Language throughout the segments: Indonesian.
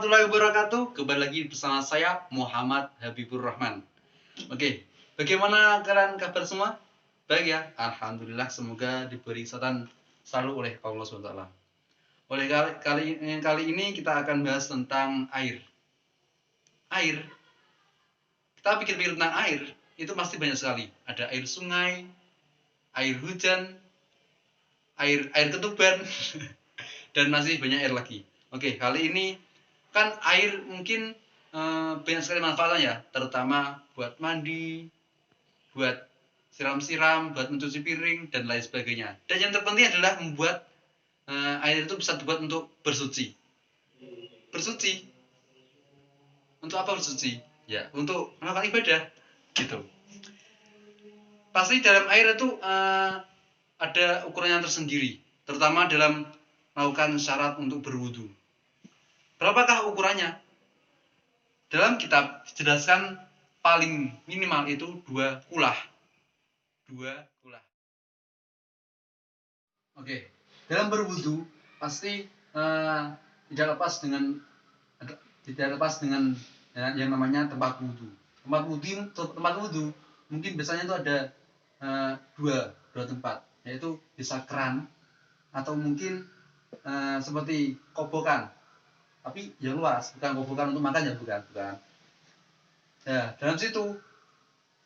warahmatullahi wabarakatuh. Kembali lagi bersama saya Muhammad Habibur Rahman. Oke, bagaimana kalian kabar semua? Baik ya, alhamdulillah. Semoga diberi kesehatan selalu oleh Allah SWT. Oleh kali ini kita akan bahas tentang air. Air. Kita pikir-pikir tentang air, itu pasti banyak sekali. Ada air sungai, air hujan, air ketuban, dan masih banyak air lagi. Oke, kali ini kan air mungkin banyak sekali manfaatnya ya, terutama buat mandi, buat siram-siram, buat mencuci piring dan lain sebagainya. Dan yang terpenting adalah membuat air itu bisa dibuat untuk bersuci. Bersuci. Untuk apa bersuci? Ya, untuk melakukan ibadah, gitu. Pasti dalam air itu ada ukuran yang tersendiri, terutama dalam melakukan syarat untuk berwudu. Berapakah ukurannya? Dalam kitab dijelaskan paling minimal itu 2 kulah. 2 kulah. Oke, dalam berwudu pasti tidak lepas dengan yang namanya tempat wudu. Tempat wudu mungkin biasanya itu ada dua tempat, yaitu bisa keran atau mungkin seperti kobokan, tapi yang luas, bukan kobokan untuk makan ya, bukan. Ya, dalam situ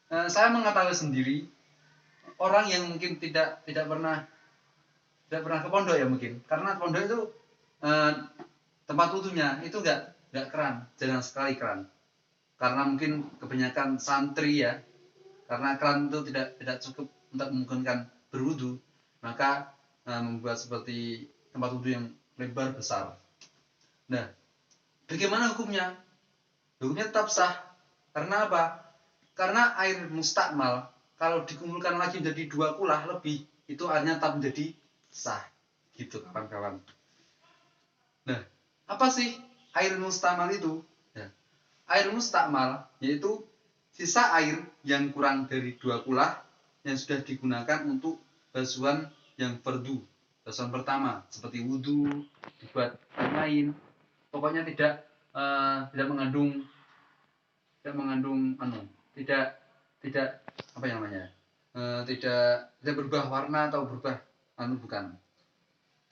saya mengetahui sendiri orang yang mungkin tidak pernah ke pondok ya, mungkin karena pondok itu tempat wudunya itu enggak keran, jarang sekali keran, karena mungkin kebanyakan santri ya, karena keran itu tidak cukup untuk memungkinkan berwudu, maka membuat seperti tempat wudu yang lebar besar. Nah, bagaimana hukumnya? Hukumnya tetap sah. Karena apa? Karena air mustakmal kalau dikumpulkan lagi menjadi 2 kulah lebih, itu airnya tetap menjadi sah. Gitu kawan-kawan. Nah, apa sih air mustakmal itu? Ya, air mustakmal yaitu sisa air yang kurang dari 2 kulah yang sudah digunakan untuk basuhan yang fardu, basuhan pertama seperti wudu, dibuat lain. Pokoknya tidak mengandung tidak apa yang namanya, tidak berubah warna atau berubah bukan.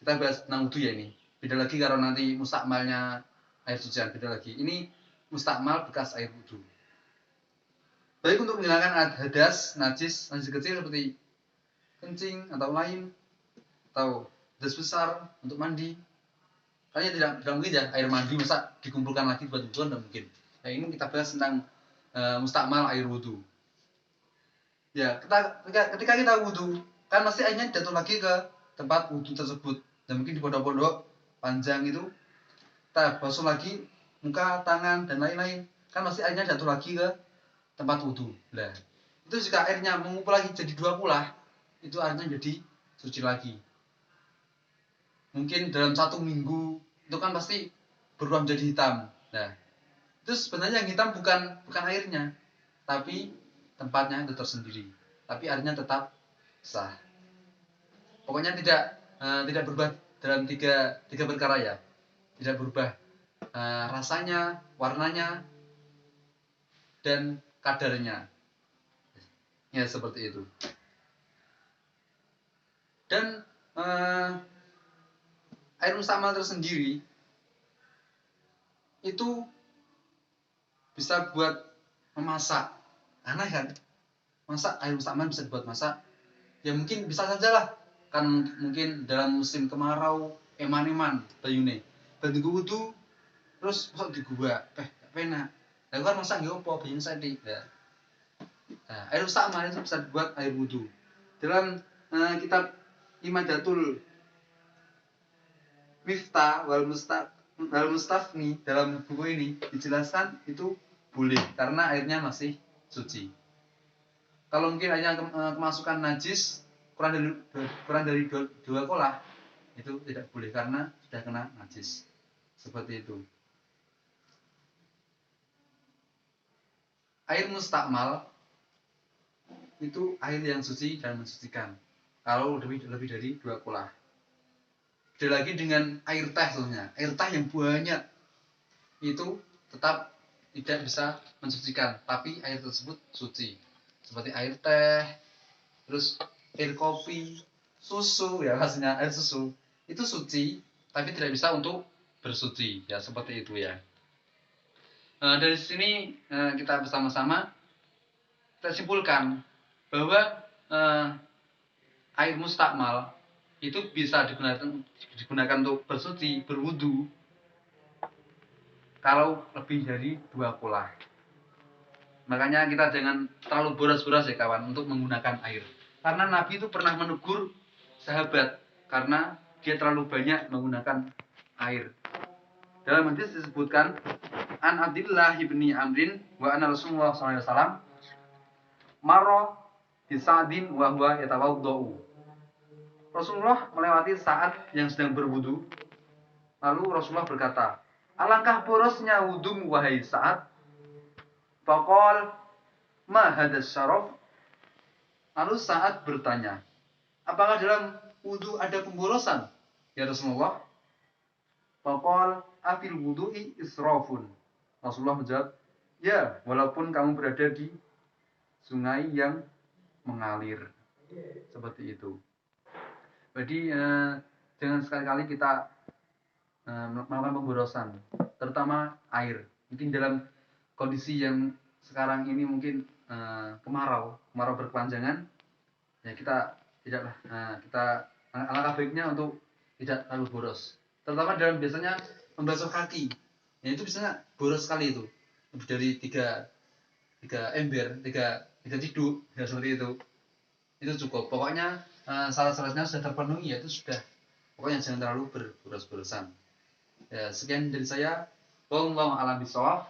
Kita bahas tentang wudu ya, ini beda lagi. Kalau nanti mustakmalnya air sucian beda lagi. Ini mustakmal bekas air wudu, baik untuk menghilangkan hadas najis kecil seperti kencing atau lain, atau hadas besar untuk mandi. Kayaknya tidak mungkin ya air mandi masa dikumpulkan lagi buat wuduan, tidak mungkin. Nah, ini kita bahas tentang mustakmal air wudu. Ya, ketika kita wudu, kan pasti airnya jatuh lagi ke tempat wudu tersebut. Dan mungkin di pondok-pondok panjang itu kita basuh lagi muka, tangan dan lain-lain, kan pasti airnya jatuh lagi ke tempat wudu. Nah, itu jika airnya mengumpul lagi jadi 2 kulah, itu airnya jadi suci lagi. Mungkin dalam 1 minggu itu kan pasti berubah menjadi hitam. Nah, itu sebenarnya yang hitam bukan airnya, tapi tempatnya itu tersendiri. Tapi airnya tetap sah. Pokoknya tidak berubah dalam tiga perkara ya. Tidak berubah rasanya, warnanya, dan kadarnya. Ya, seperti itu. Dan air mustakmal tersendiri itu bisa buat memasak. Aneh kan? Masa air mustakmal bisa dibuat masak? Ya mungkin bisa saja lah. Kan mungkin dalam musim kemarau eman-eman bayune. Bantu wudu terus masuk di gua. Penak. Lah kan masak nggih opo bayune sadik. Nah, air mustakmal itu bisa dibuat air wudu. Dalam kitab Imadatul Miftah wal Mustafni, dalam buku ini dijelaskan itu boleh karena airnya masih suci. Kalau mungkin airnya kemasukan najis kurang dari 2 kolah, itu tidak boleh karena sudah kena najis. Seperti itu. Air mustakmal itu air yang suci dan mensucikan. Kalau lebih dari 2 kolah. Beda lagi dengan air teh sebenarnya. Air teh yang banyak. itu tetap tidak bisa mensucikan, tapi air tersebut suci. Seperti air teh, terus air kopi, susu ya, maksudnya air susu itu suci, tapi tidak bisa untuk bersuci ya, seperti itu ya. Dari sini kita bersama-sama kita simpulkan bahwa air mustakmal itu bisa digunakan untuk bersuci, berwudu kalau lebih dari 2 pola. Makanya kita jangan terlalu boros-boros ya kawan untuk menggunakan air. Karena Nabi itu pernah menegur sahabat karena dia terlalu banyak menggunakan air. Dalam hadis disebutkan an Abdillah ibni Amrin wa anna Rasulullah SAW marra bi Sa'din wa huwa yatawaddau. Rasulullah melewati saat yang sedang berwudu. Lalu Rasulullah berkata, "Alangkah borosnya wudumu wahai Sa'ad." Faqal ma hadas syaraf. Lalu Sa'ad bertanya, apakah dalam wudu ada pemborosan ya Rasulullah? Faqal afil wudu'i israfun. Rasulullah menjawab, ya walaupun kamu berada di sungai yang mengalir. Seperti itu. Jadi jangan sekali-kali kita melakukan pemborosan, terutama air. Mungkin dalam kondisi yang sekarang ini mungkin kemarau berkepanjangan, ya kita tidaklah kita alangkah baiknya untuk tidak terlalu boros. Terutama dalam biasanya membasuh kaki, ya itu biasanya boros sekali itu, lebih dari tiga ember, tiga ciduk, ya seperti itu cukup. Pokoknya syarat-syaratnya sudah terpenuhi, ya itu sudah. Pokoknya jangan terlalu berboros-borosan. Ya, sekian dari saya. Wallahu a'lam bishawab.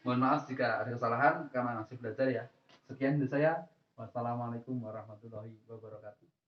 Mohon maaf jika ada kesalahan karena masih belajar ya. Sekian dari saya. Wassalamualaikum warahmatullahi wabarakatuh.